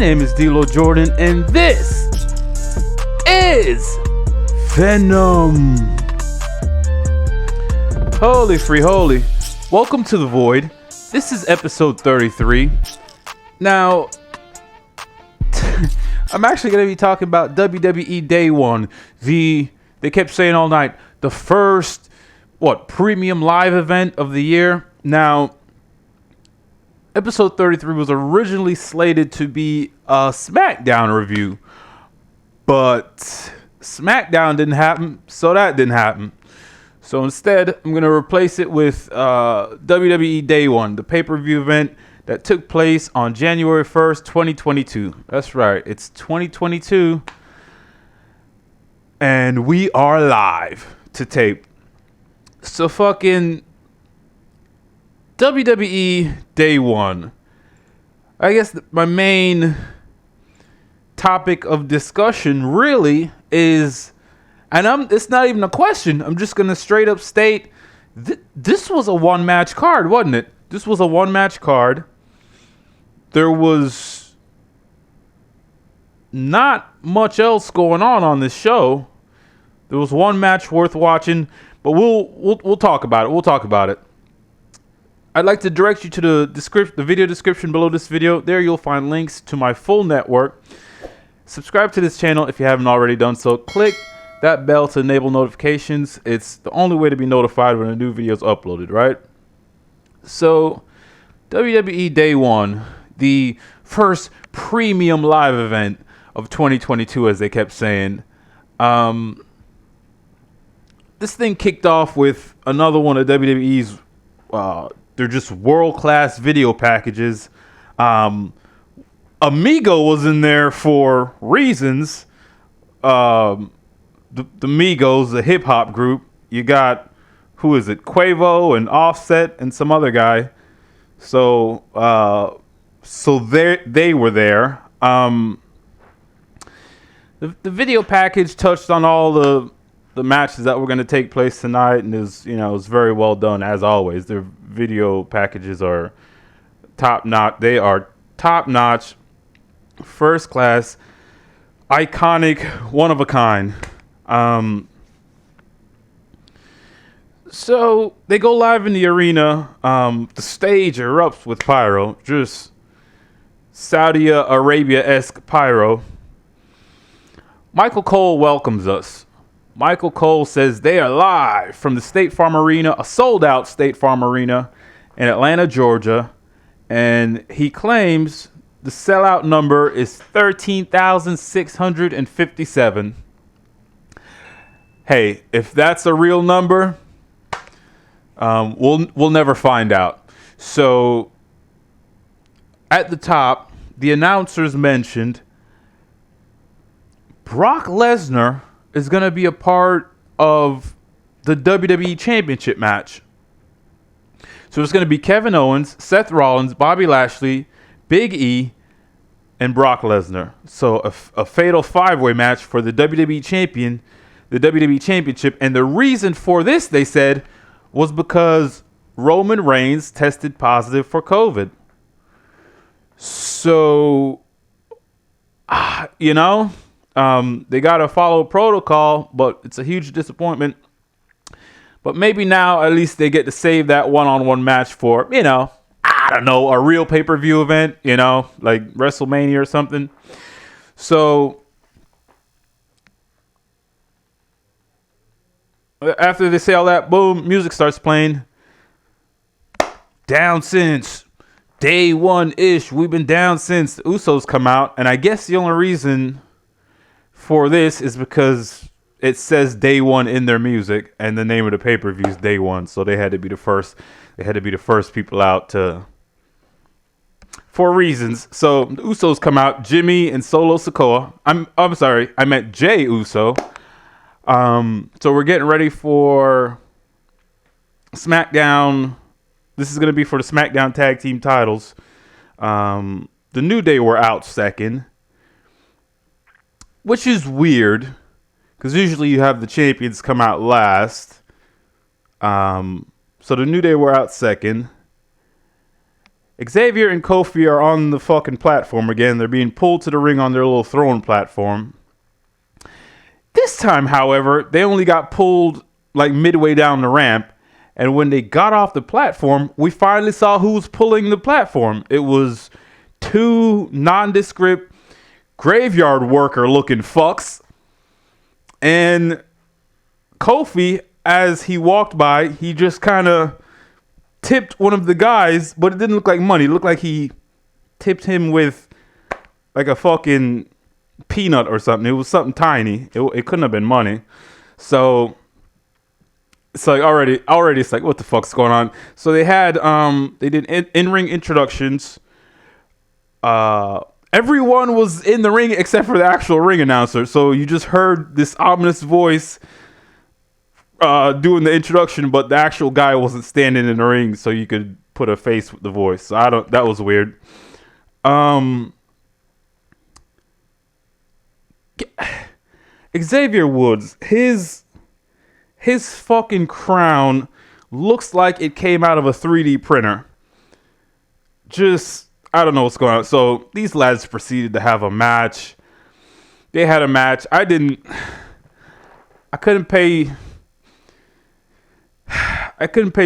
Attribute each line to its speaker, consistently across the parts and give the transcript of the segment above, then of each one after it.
Speaker 1: name is D-Lo Jordan, and this is VENUM. Holy free holy. Welcome to the Void. This is episode 33. Now, I'm actually going to be talking about WWE Day 1. They kept saying all night, the first, premium live event of the year. Now, episode 33 was originally slated to be a SmackDown review, but SmackDown didn't happen, so that didn't happen. So instead, I'm going to replace it with WWE Day 1, the pay-per-view event that took place on January 1st, 2022. That's right, it's 2022, and we are live to tape. So fucking WWE Day 1. I guess my main topic of discussion really is, and it's not even a question, I'm just going to straight up state, this was a one-match card, wasn't it? This was a one-match card. There was not much else going on this show. There was one match worth watching, but we'll talk about it. We'll talk about it. I'd like to direct you to the video description below this video. There you'll find links to my full network. Subscribe to this channel if you haven't already done so. Click that bell to enable notifications. It's the only way to be notified when a new video is uploaded, right? So, WWE Day 1, the first premium live event of 2022, as they kept saying. This thing kicked off with another one of WWE's they're just world-class video packages. Amigo was in there for reasons. The Migos, the hip-hop group. You got, who is it? Quavo and Offset and some other guy. So they were there. The video package touched on all the matches that were going to take place tonight, and it was very well done as always. Their video packages are top notch. They are top notch, first class, iconic, one of a kind. So they go live in the arena. The stage erupts with pyro, just Saudi Arabia-esque pyro. Michael Cole welcomes us. Michael Cole says they are live from the State Farm Arena, a sold-out State Farm Arena in Atlanta, Georgia. And he claims the sellout number is 13,657. Hey, if that's a real number, we'll never find out. So, at the top, the announcers mentioned Brock Lesnar is going to be a part of the WWE Championship match. So it's going to be Kevin Owens, Seth Rollins, Bobby Lashley, Big E, and Brock Lesnar. So a fatal five-way match for the WWE champion, the WWE Championship. And the reason for this, they said, was because Roman Reigns tested positive for COVID. So, they got to follow protocol, but it's a huge disappointment. But maybe now at least they get to save that one-on-one match for, a real pay-per-view event, like WrestleMania or something. So after they say all that, boom, music starts playing. Down since Day 1-ish. We've been down since the Usos come out. And I guess the only reason for this is because it says Day 1 in their music, and the name of the pay-per-view is Day 1, so they had to be the first. They had to be the first people out for reasons. So the Usos come out, Jimmy and Solo Sikoa. I'm sorry, I meant Jey Uso. So we're getting ready for SmackDown. This is going to be for the SmackDown Tag Team titles. The New Day were out second, which is weird, because usually you have the champions come out last. So the New Day were out second. Xavier and Kofi are on the fucking platform again. They're being pulled to the ring on their little throne platform. This time, however, they only got pulled like midway down the ramp. And when they got off the platform, we finally saw who was pulling the platform. It was two nondescript graveyard worker looking fucks. And Kofi, as he walked by, he just kind of tipped one of the guys, but it didn't look like money. It looked like he tipped him with like a fucking peanut or something. It was something tiny. It couldn't have been money. So it's like already it's like, what the fuck's going on? So they had they did in-ring introductions. Everyone was in the ring except for the actual ring announcer. So you just heard this ominous voice doing the introduction, but the actual guy wasn't standing in the ring, so you could put a face with the voice. So that was weird. Xavier Woods, his fucking crown looks like it came out of a 3D printer. Just, I don't know what's going on. So these lads proceeded to have a match. They had a match. I couldn't pay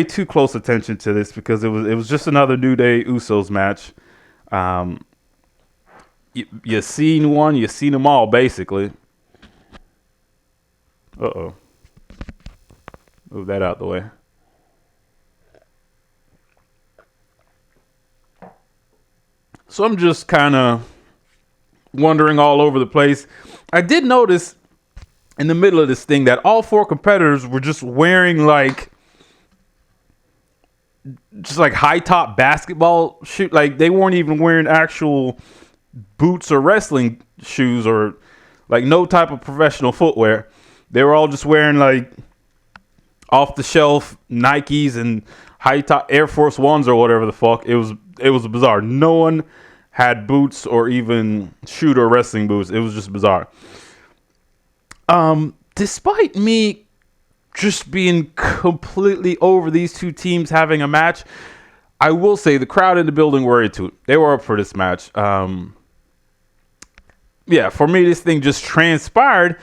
Speaker 1: too close attention to this because it was just another New Day Usos match. You seen one, you seen them all basically. Uh-oh. Move that out the way. So I'm just kind of wandering all over the place. I did notice in the middle of this thing that all four competitors were just wearing like high top basketball shoes. Like they weren't even wearing actual boots or wrestling shoes or like no type of professional footwear. They were all just wearing like off the shelf Nikes and high top Air Force Ones or whatever the fuck. It was bizarre. No one had boots or even shoot or wrestling boots. It was just bizarre. Despite me just being completely over these two teams having a match, I will say the crowd in the building were into it. They were up for this match. Yeah, for me, this thing just transpired.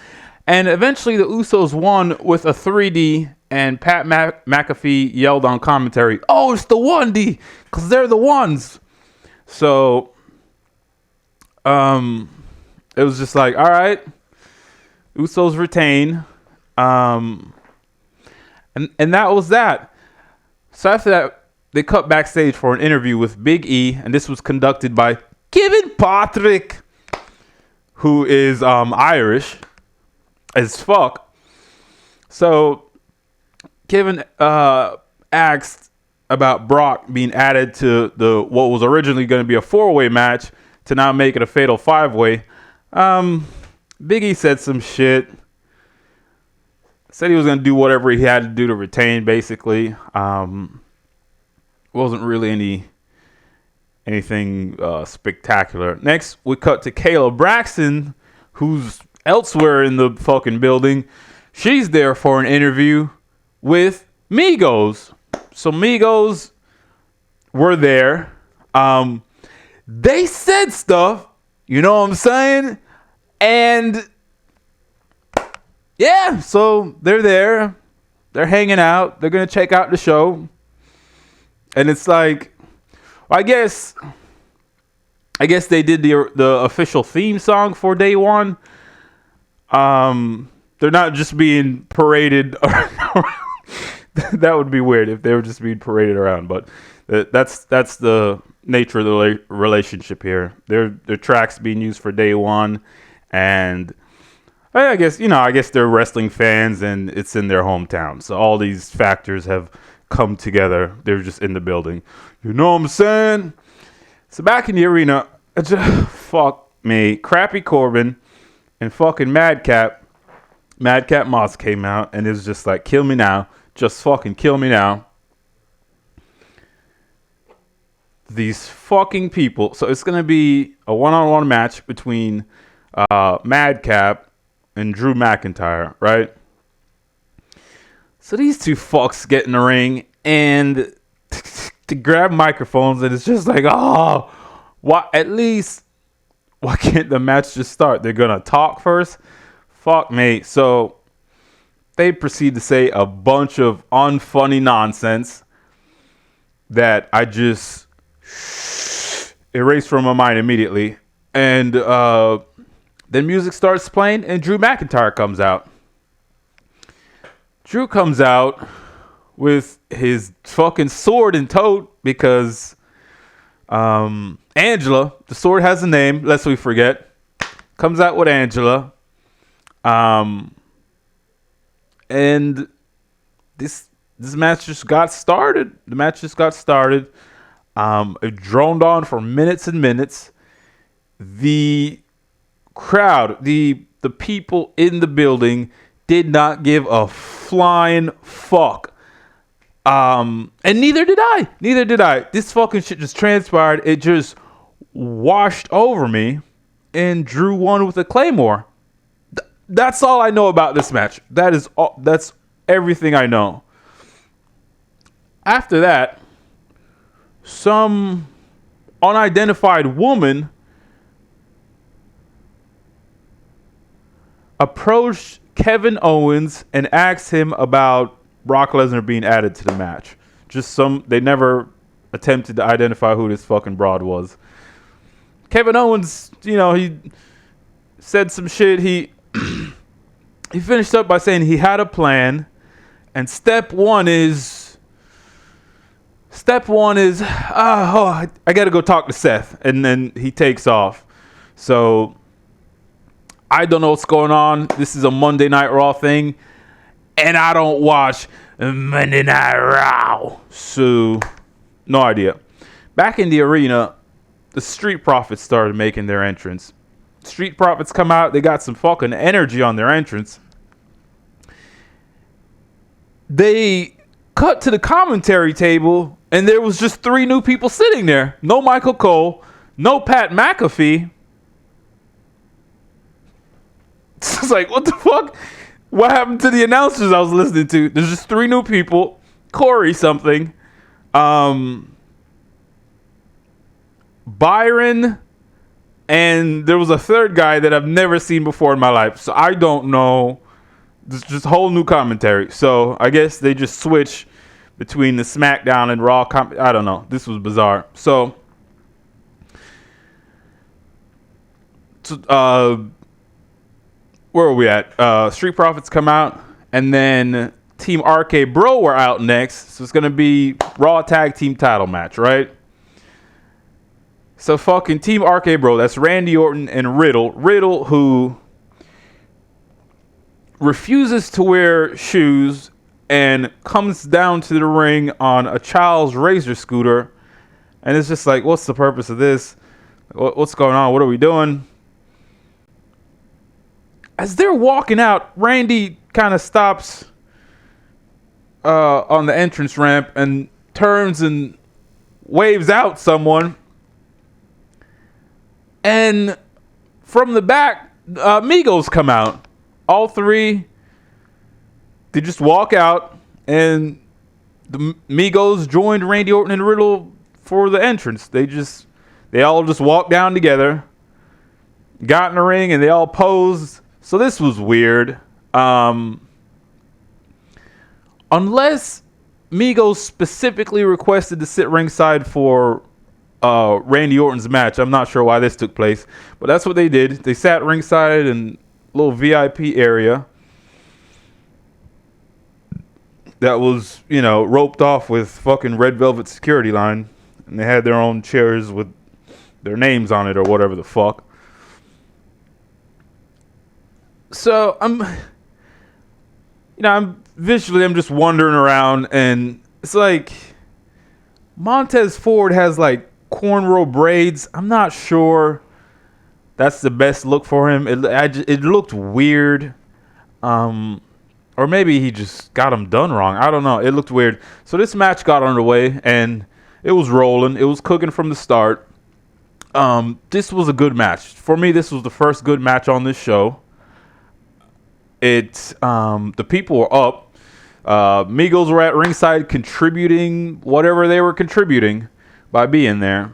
Speaker 1: And eventually the Usos won with a 3D, and Pat McAfee yelled on commentary, "Oh, it's the 1D, because they're the ones." So it was just like, all right, Usos retain. And that was that. So after that, they cut backstage for an interview with Big E, and this was conducted by Kevin Patrick, who is Irish as fuck. So Kevin asked about Brock being added to what was originally going to be a 4-way match to now make it a fatal 5-way. Big E said some shit. Said he was going to do whatever he had to do to retain, basically. Wasn't really anything spectacular. Next, we cut to Kayla Braxton, who's elsewhere in the fucking building. She's there for an interview with Migos. So Migos were there. They said stuff, you know what I'm saying? And yeah, so they're there. They're hanging out. They're going to check out the show. And it's like, I guess they did the official theme song for day one. They're not just being paraded around. That would be weird if they were just being paraded around, but that's the nature of the relationship here. Their tracks being used for day one, and I guess they're wrestling fans and it's in their hometown. So all these factors have come together. They're just in the building. You know what I'm saying? So back in the arena, fuck me, Crappy Corbin and fucking Madcap Moss came out, and it was just like, kill me now. Just fucking kill me now. These fucking people. So it's going to be a one-on-one match between Madcap and Drew McIntyre, right? So these two fucks get in the ring, and to grab microphones, and it's just like, oh, why? At least, why can't the match just start? They're gonna talk first. Fuck me. So they proceed to say a bunch of unfunny nonsense that I just erased from my mind immediately. And then music starts playing, and Drew McIntyre comes out. Drew comes out with his fucking sword and tote because Angela, the sword has a name, lest we forget, comes out with Angela. And this match just got started. The match just got started. It droned on for minutes and minutes. The crowd, the people in the building did not give a flying fuck. And neither did I. This fucking shit just transpired. It just washed over me, and Drew won with a Claymore. That's all I know about this match. That's everything I know. After that, some unidentified woman approached Kevin Owens and asked him about Brock Lesnar being added to the match. They never attempted to identify who this fucking broad was. Kevin Owens, he said some shit. He finished up by saying he had a plan, and step one is I got to go talk to Seth, and then he takes off. So I don't know what's going on. This is a Monday Night Raw thing, and I don't watch Monday Night Raw, so no idea. Back in the arena, the Street Profits started making their entrance. Street Profits come out. They got some fucking energy on their entrance. They cut to the commentary table, and there was just 3 new people sitting there. No Michael Cole, no Pat McAfee. It's like, what the fuck? What happened to the announcers I was listening to? There's just 3 new people. Corey something. Byron. And there was a third guy that I've never seen before in my life. So I don't know. There's just whole new commentary. So I guess they just switch between the SmackDown and Raw. I don't know. This was bizarre. So, where are we at? Street Profits come out. And then Team RK Bro were out next. So it's going to be Raw Tag Team title match, right? So fucking Team RK Bro, that's Randy Orton and Riddle. Riddle, who refuses to wear shoes and comes down to the ring on a child's razor scooter. And it's just like, what's the purpose of this? What's going on? What are we doing? As they're walking out, Randy kind of stops on the entrance ramp and turns and waves out someone. And from the back, Migos come out. All 3, they just walk out, and the Migos joined Randy Orton and Riddle for the entrance. They all just walked down together, got in the ring, and they all posed. So this was weird. Unless Migos specifically requested to sit ringside for Randy Orton's match. I'm not sure why this took place, but that's what they did. They sat ringside in a little VIP area that was, roped off with fucking red velvet security line, and they had their own chairs with their names on it or whatever the fuck. So I'm just wandering around, and it's like Montez Ford has like cornrow braids. I'm not sure that's the best look for him. It looked weird. Or maybe he just got him done wrong. I don't know. It looked weird. So this match got underway, and it was rolling. It was cooking from the start. This was a good match. For me, this was the first good match on this show. The people were up. Migos were at ringside contributing whatever they were contributing by being there.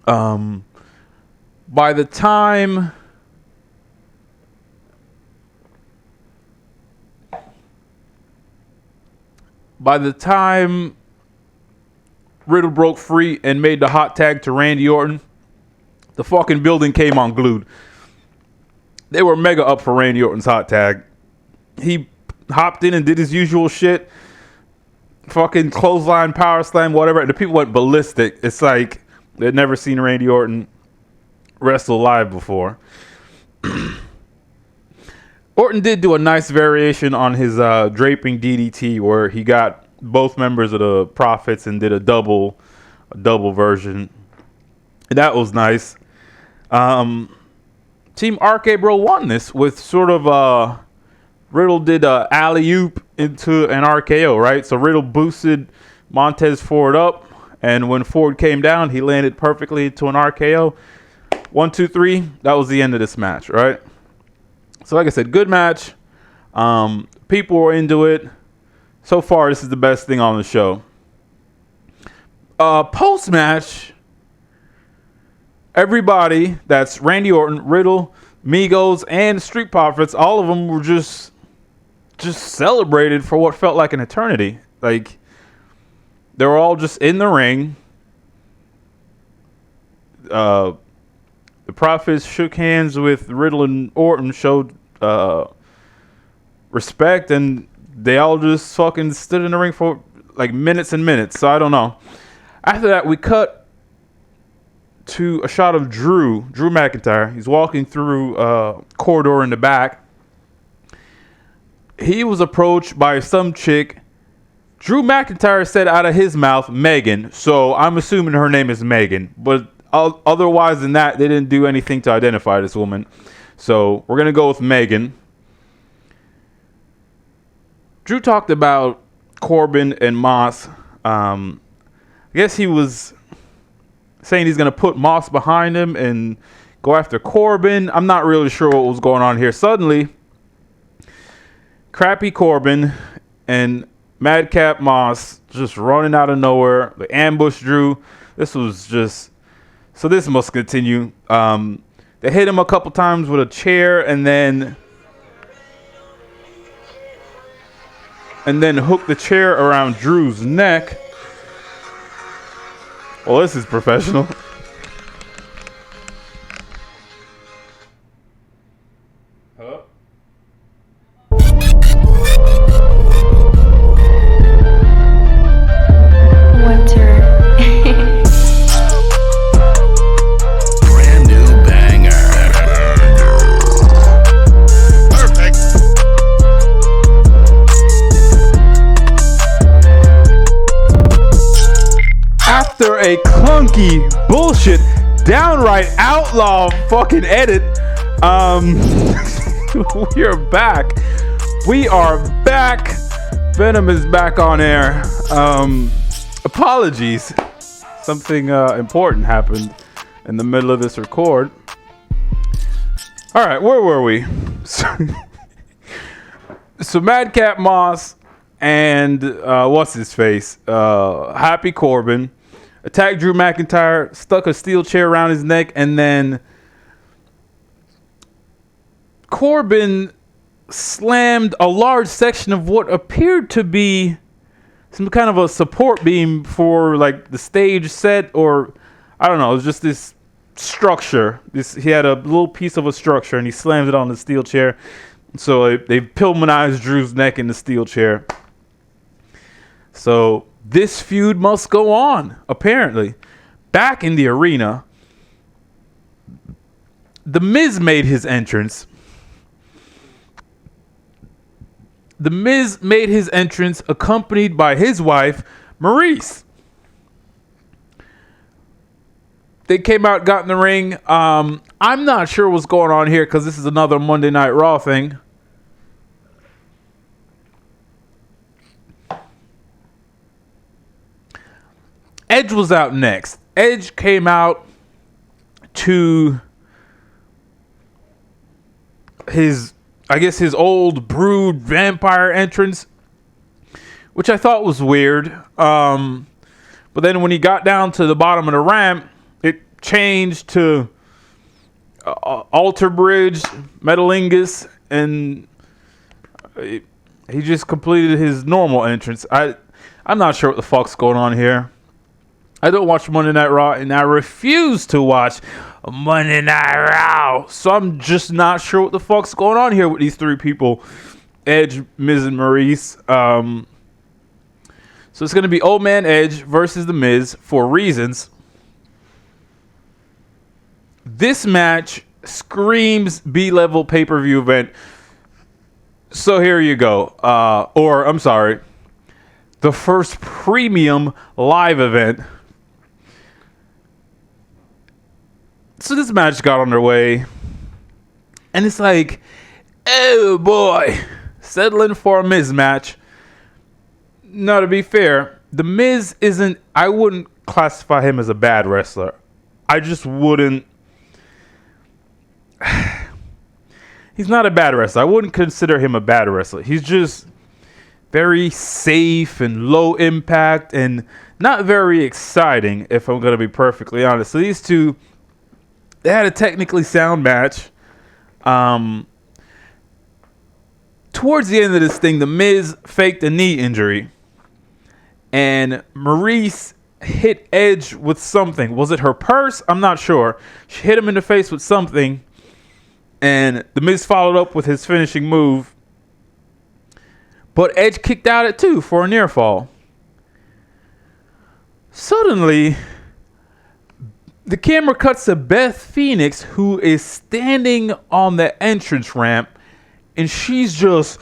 Speaker 1: By the time Riddle broke free and made the hot tag to Randy Orton, the fucking building came unglued. They were mega up for Randy Orton's hot tag. He hopped in and did his usual shit. Fucking clothesline, power slam, whatever. And the people went ballistic. It's like they'd never seen Randy Orton wrestle live before. Orton did do a nice variation on his draping DDT where he got both members of the Profits and did a double version. That was nice. Team RK Bro won this with sort of Riddle did a alley-oop into an RKO, right? So Riddle boosted Montez Ford up, and when Ford came down, he landed perfectly to an RKO. 1, 2, 3. That was the end of this match, right? So like I said, good match. People were into it. So far, this is the best thing on the show. Post-match, everybody, that's Randy Orton, Riddle, Migos, and Street Profits, all of them were just celebrated for what felt like an eternity. Like, they were all just in the ring. The Profits shook hands with Riddle and Orton, showed respect, and they all just fucking stood in the ring for like minutes and minutes. So I don't know. After that, we cut to a shot of Drew McIntyre. He's walking through a corridor in the back. He was approached by some chick. Drew McIntyre said out of his mouth, Megan. So I'm assuming her name is Megan. But otherwise than that, they didn't do anything to identify this woman. So we're going to go with Megan. Drew talked about Corbin and Moss. I guess he was saying he's going to put Moss behind him and go after Corbin. I'm not really sure what was going on here. Suddenly, crappy Corbin and Madcap Moss just running out of nowhere. They ambushed Drew. This was just... So this must continue. They hit him a couple times with a chair and then hooked the chair around Drew's neck. Well, this is professional. Huh?
Speaker 2: Winter.
Speaker 3: Brand new banger. Perfect.
Speaker 1: After a clunky bullshit downright outlaw fucking edit, we are back. Venom is back on air. Apologies, something important happened in the middle of this record. All right, where were we? So Madcap Moss and what's his face, Happy Corbin attacked Drew McIntyre, stuck a steel chair around his neck, and then Corbin slammed a large section of what appeared to be some kind of a support beam for like the stage set, or I don't know, it was just this structure. He had a little piece of a structure and he slammed it on the steel chair. So they pulmonized Drew's neck in the steel chair. So this feud must go on, apparently. Back in the arena, The Miz made his entrance. The Miz made his entrance accompanied by his wife, Maurice. They came out, got in the ring. I'm not sure what's going on here because this is another Monday Night Raw thing. Edge was out next. Edge came out to his old Brood vampire entrance. which I thought was weird. But then when he got down to the bottom of the ramp, it changed to alter bridge, metalingus, and he just completed his normal entrance. I'm not sure what the fuck's going on here. I don't watch Monday Night Raw, and I refuse to watch Monday Night Raw. So I'm just not sure what the fuck's going on here with these three people, Edge, Miz, and Maurice. So it's going to be Old Man Edge versus The Miz for reasons. This match screams B-level pay-per-view event. So here you go. I'm sorry. The first premium live event. So this match got underway. And it's like, oh boy. Settling for a Miz match. No, to be fair, The Miz I wouldn't classify him as a bad wrestler. I just wouldn't. He's not a bad wrestler. I wouldn't consider him a bad wrestler. He's just very safe and low impact and not very exciting, if I'm going to be perfectly honest. So these two, they had a technically sound match. Towards the end of this thing, The Miz faked a knee injury. And Maurice hit Edge with something. Was it her purse? I'm not sure. She hit him in the face with something. And The Miz followed up with his finishing move. But Edge kicked out at 2 for a near fall. Suddenly, the camera cuts to Beth Phoenix, who is standing on the entrance ramp. And she's just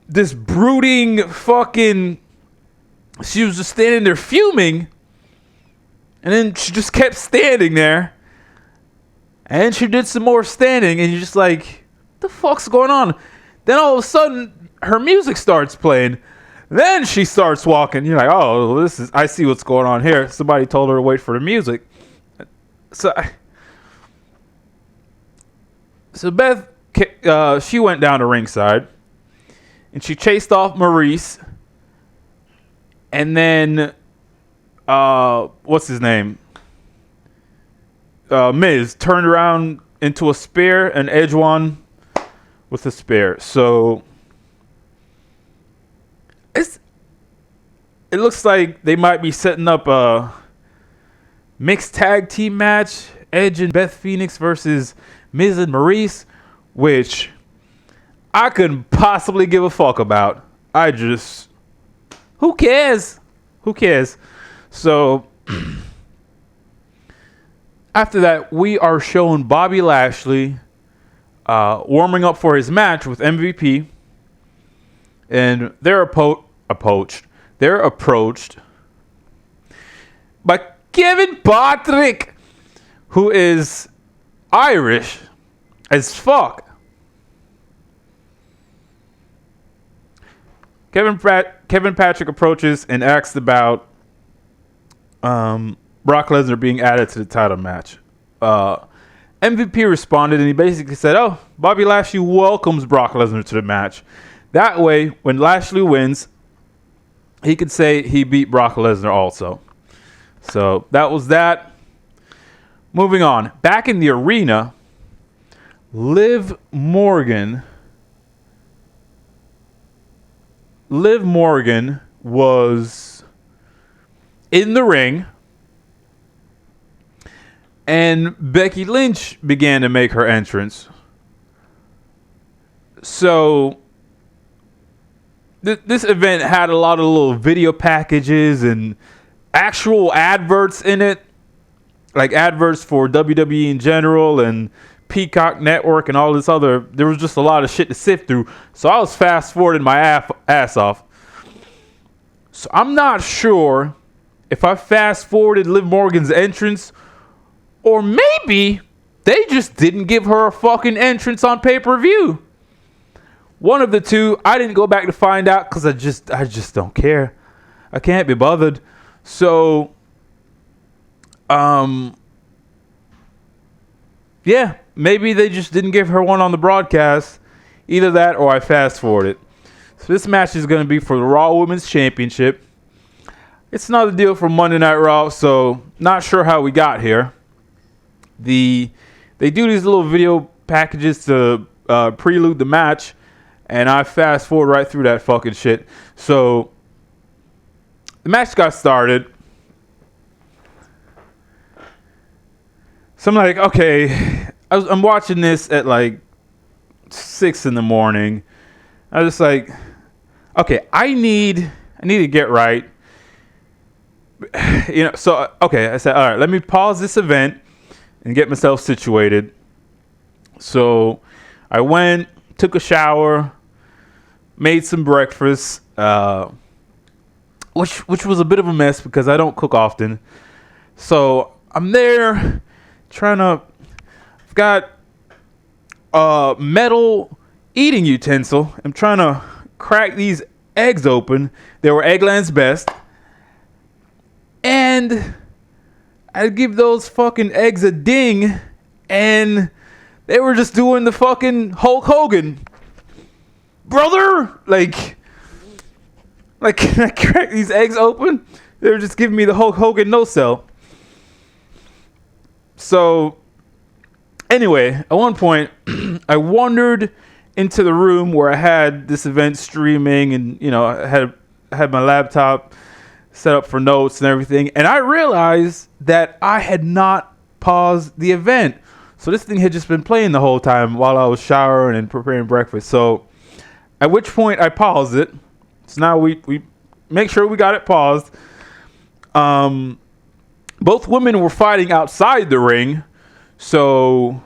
Speaker 1: this brooding fucking... She was just standing there fuming. And then she just kept standing there. And she did some more standing. And you're just like, what the fuck's going on? Then all of a sudden, her music starts playing. Then she starts walking. You're like, oh, I see what's going on here. Somebody told her to wait for the music. So Beth, she went down to ringside. And she chased off Maurice. And then, what's his name? Miz turned around into a spear and Edge won with a spear. So, it looks like they might be setting up a mixed tag team match. Edge and Beth Phoenix versus Miz and Maurice. Which I couldn't possibly give a fuck about. Who cares? Who cares? So, after that, we are showing Bobby Lashley warming up for his match with MVP. And they're approached by Kevin Patrick, who is Irish as fuck. Kevin Patrick approaches and asks about Brock Lesnar being added to the title match. MVP responded and he basically said, oh, Bobby Lashley welcomes Brock Lesnar to the match. That way, when Lashley wins, he could say he beat Brock Lesnar also. So that was that. Moving on. Back in the arena, Liv Morgan was in the ring, and Becky Lynch began to make her entrance. So this event had a lot of little video packages and actual adverts in it, like adverts for WWE in general and Peacock Network and all this other. There was just a lot of shit to sift through. So I was fast forwarding my ass off. So I'm not sure if I fast forwarded Liv Morgan's entrance, or maybe they just didn't give her a fucking entrance on pay-per-view. One of the two. I didn't go back to find out because I just don't care. I can't be bothered. So, yeah, maybe they just didn't give her one on the broadcast. Either that or I fast forwarded. So this match is going to be for the Raw Women's Championship. It's not a deal for Monday Night Raw, so not sure how we got here. They do these little video packages to prelude the match, and I fast forward right through that fucking shit. So the match got started. So I'm like, okay, I'm watching this at like 6 in the morning. I was just like, okay, I need to get right. So okay, I said, all right, let me pause this event and get myself situated. So I went, took a shower, made some breakfast, which was a bit of a mess because I don't cook often. So I'm there I've got a metal eating utensil. I'm trying to crack these eggs open. They were Eggland's Best. And I'd give those fucking eggs a ding, and they were just doing the fucking Hulk Hogan. Brother! Like, can I crack these eggs open? They were just giving me the Hulk Hogan no-sell. So, anyway, at one point, I wandered into the room where I had this event streaming, and, I had my laptop set up for notes and everything, and I realized that I had not paused the event. So this thing had just been playing the whole time while I was showering and preparing breakfast. So at which point I paused it. So now we make sure we got it paused. Both women were fighting outside the ring. So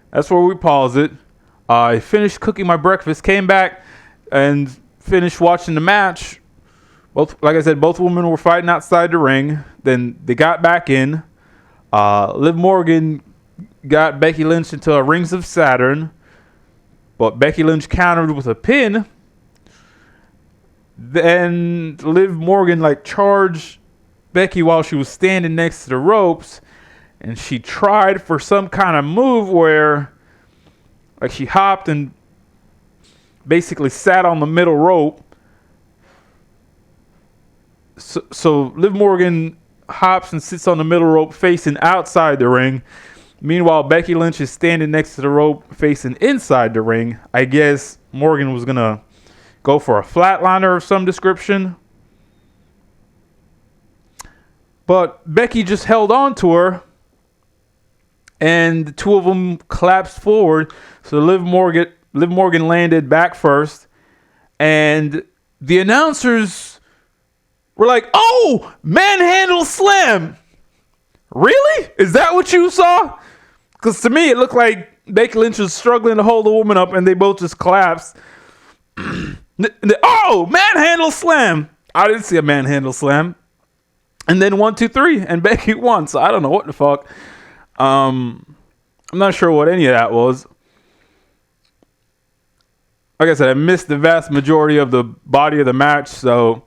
Speaker 1: that's where we paused it. I finished cooking my breakfast, came back and finished watching the match. Like I said, both women were fighting outside the ring. Then they got back in. Liv Morgan got Becky Lynch into a Rings of Saturn, but Becky Lynch countered with a pin. Then Liv Morgan charged Becky while she was standing next to the ropes, and she tried for some kind of move where she hopped and basically sat on the middle rope. So Liv Morgan hops and sits on the middle rope facing outside the ring. Meanwhile, Becky Lynch is standing next to the rope facing inside the ring. I guess Morgan was going to go for a flatliner of some description. But Becky just held on to her, and the two of them collapsed forward. So Liv Morgan landed back first, and the announcers were like, "Oh, manhandle slam! Really? Is that what you saw?" Because to me, it looked like Becky Lynch was struggling to hold the woman up, and they both just collapsed. Oh, manhandle slam! I didn't see a manhandle slam. And then 1, 2, 3, and Becky won. So I don't know what the fuck. I'm not sure what any of that was. Like I said, I missed the vast majority of the body of the match. So,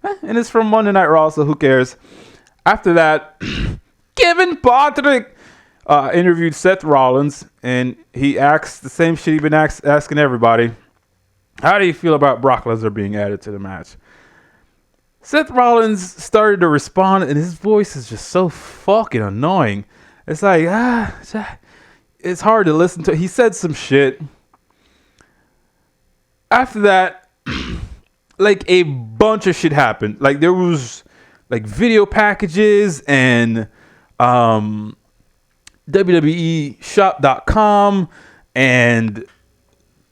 Speaker 1: and it's from Monday Night Raw, so who cares? After that, Kevin Patrick interviewed Seth Rollins, and he asked the same shit he's been asking everybody. How do you feel about Brock Lesnar being added to the match? Seth Rollins started to respond, and his voice is just so fucking annoying. It's like, it's hard to listen to. He said some shit. After that, a bunch of shit happened. There was, video packages and WWE shop.com and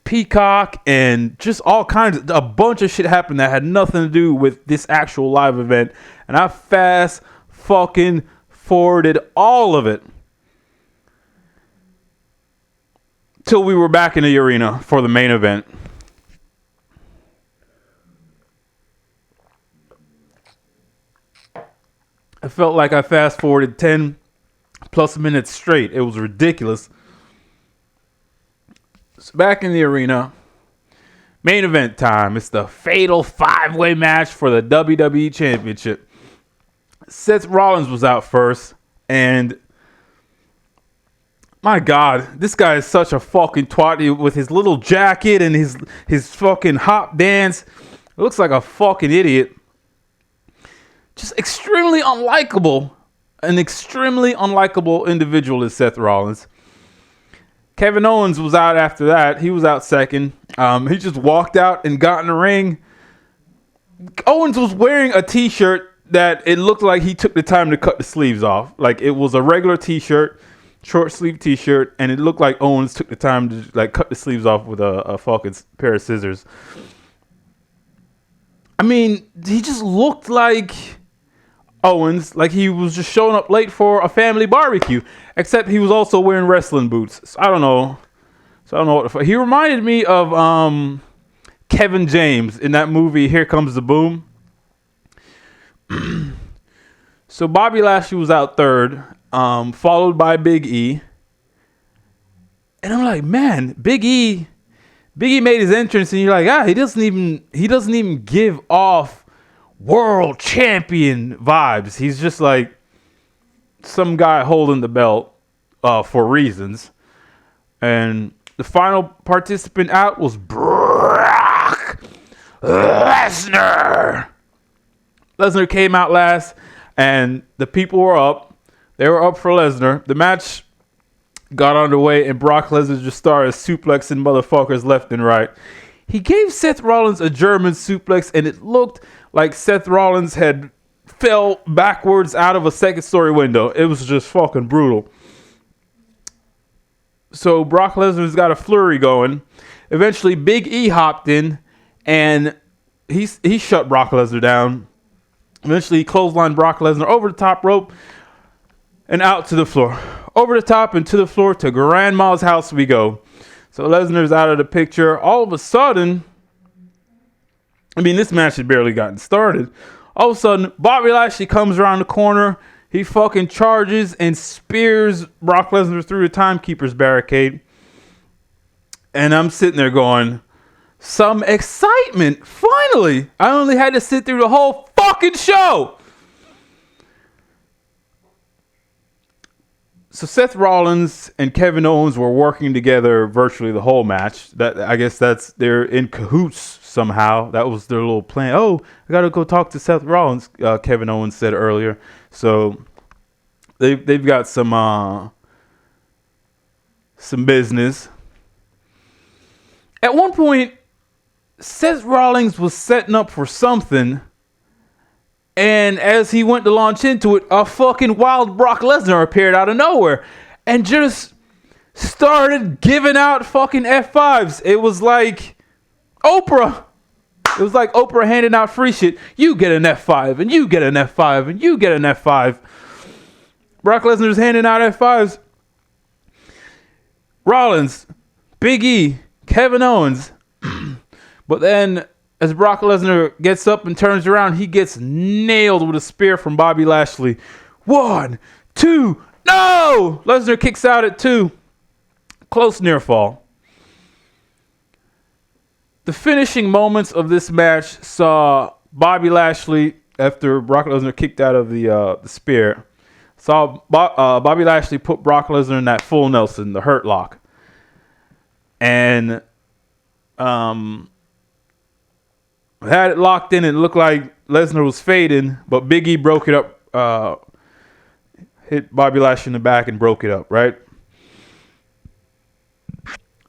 Speaker 1: Peacock and just all kinds of a bunch of shit happened that had nothing to do with this actual live event, and I fast fucking forwarded all of it till we were back in the arena for the main event. I felt like I fast forwarded 10 plus minutes straight. It was ridiculous. So back in the arena, main event time. It's the fatal 5-way match for the WWE Championship. Seth Rollins was out first, and My God, this guy is such a fucking twat with his little jacket and his fucking hop dance. It looks like a fucking idiot. Just extremely unlikable. An extremely unlikable individual is Seth Rollins. Kevin Owens was out after that. He was out second. He just walked out and got in the ring. Owens was wearing a t-shirt that it looked like he took the time to cut the sleeves off. Like it was a regular t-shirt, short sleeve t-shirt, and it looked like Owens took the time to like cut the sleeves off with a fucking pair of scissors. I mean, he just looked like Owens, like he was just showing up late for a family barbecue, except he was also wearing wrestling boots. So I don't know. What the fuck. He reminded me of Kevin James in that movie Here Comes the Boom. So Bobby Lashley was out third, followed by Big E. And I'm like, man, Big E made his entrance, and you're like, he doesn't even give off world champion vibes. He's just like some guy holding the belt for reasons. And the final participant out was Brock Lesnar. Lesnar came out last, and the people were up. They were up for Lesnar. The match got underway, and Brock Lesnar just started suplexing motherfuckers left and right. He gave Seth Rollins a German suplex, and it looked like Seth Rollins had fell backwards out of a second-story window. It was just fucking brutal. So Brock Lesnar's got a flurry going. Eventually, Big E hopped in, and he shut Brock Lesnar down. Eventually, he clotheslined Brock Lesnar over the top rope and out to the floor. Over the top and to the floor to Grandma's house we go. So Lesnar's out of the picture. All of a sudden, I mean, this match had barely gotten started. All of a sudden, Bobby Lashley comes around the corner. He fucking charges and spears Brock Lesnar through the timekeeper's barricade. And I'm sitting there going, some excitement. Finally, I only had to sit through the whole fucking show. So Seth Rollins and Kevin Owens were working together virtually the whole match. I guess they're in cahoots somehow. That was their little plan. Oh, I gotta go talk to Seth Rollins. Kevin Owens said earlier. So they've got some business. At one point, Seth Rollins was setting up for something, and as he went to launch into it, a fucking wild Brock Lesnar appeared out of nowhere and just started giving out fucking F5s. It was like Oprah. It was like Oprah handing out free shit. You get an F5, and you get an F5, and you get an F5. Brock Lesnar's handing out F5s. Rollins, Big E, Kevin Owens. But then, as Brock Lesnar gets up and turns around, he gets nailed with a spear from Bobby Lashley. 1, 2, no! Lesnar kicks out at 2. Close near fall. The finishing moments of this match saw Bobby Lashley, after Brock Lesnar kicked out of the spear, saw Bobby Lashley put Brock Lesnar in that full Nelson, the Hurt Lock. And had it locked in, and it looked like Lesnar was fading, but Big E broke it up, hit Bobby Lashley in the back and broke it up, right?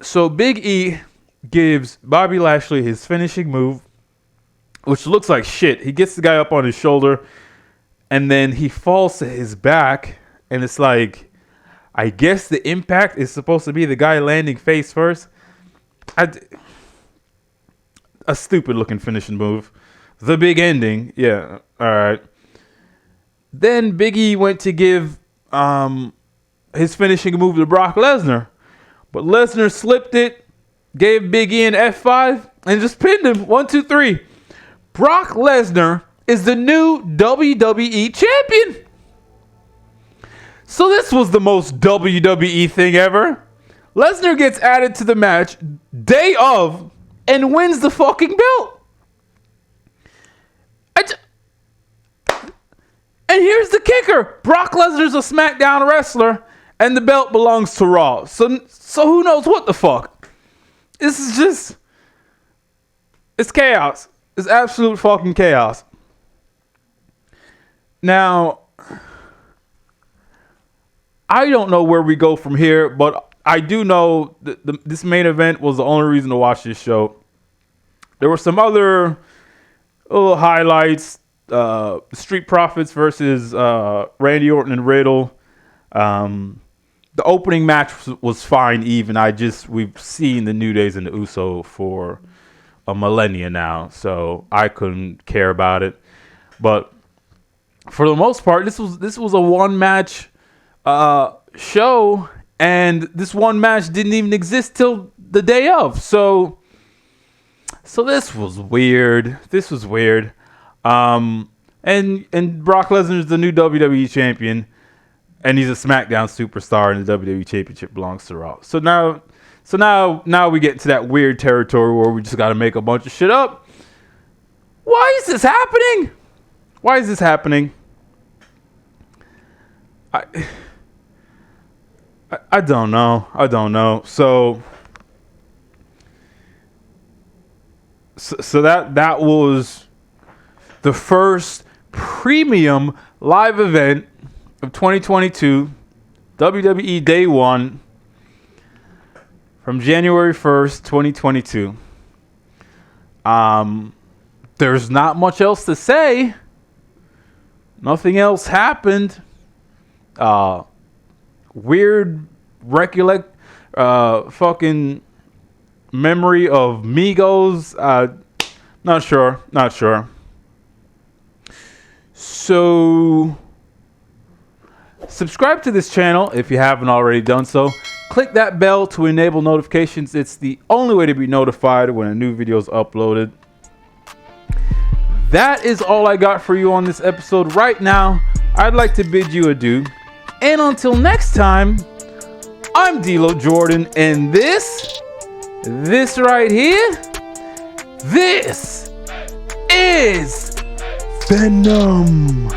Speaker 1: So Big E gives Bobby Lashley his finishing move, which looks like shit. He gets the guy up on his shoulder, and then he falls to his back, and it's like, I guess the impact is supposed to be the guy landing face first. A stupid looking finishing move. The big ending. Yeah. All right. Then Big E went to give his finishing move to Brock Lesnar. But Lesnar slipped it, gave Big E an F5, and just pinned him. 1, 2, 3. Brock Lesnar is the new WWE champion. So this was the most WWE thing ever. Lesnar gets added to the match day of and wins the fucking belt. And here's the kicker. Brock Lesnar's a SmackDown wrestler, and the belt belongs to Raw. So who knows what the fuck? This is just, it's chaos. It's absolute fucking chaos. Now, I don't know where we go from here, but I do know that this main event was the only reason to watch this show. There were some other little highlights. Street Profits versus Randy Orton and Riddle. The opening match was fine even. We've seen the New Days and the Uso for a millennia now, so I couldn't care about it. But for the most part, this was a one match show, and this one match didn't even exist till the day of. So this was weird. And Brock Lesnar is the new WWE champion, and he's a SmackDown superstar, and the WWE championship belongs to Raw. So now we get to that weird territory where we just got to make a bunch of shit up. Why is this happening? I don't know. So that was the first premium live event of 2022, WWE Day 1, from January 1st, 2022. There's not much else to say. Nothing else happened. Weird fucking memory of Migos. Not sure. So subscribe to this channel if you haven't already done so. Click that bell to enable notifications. It's the only way to be notified when a new video is uploaded. That is all I got for you on this episode right now. I'd like to bid you adieu. And until next time, I'm D'Lo Jordan, and this right here, this is VENUM.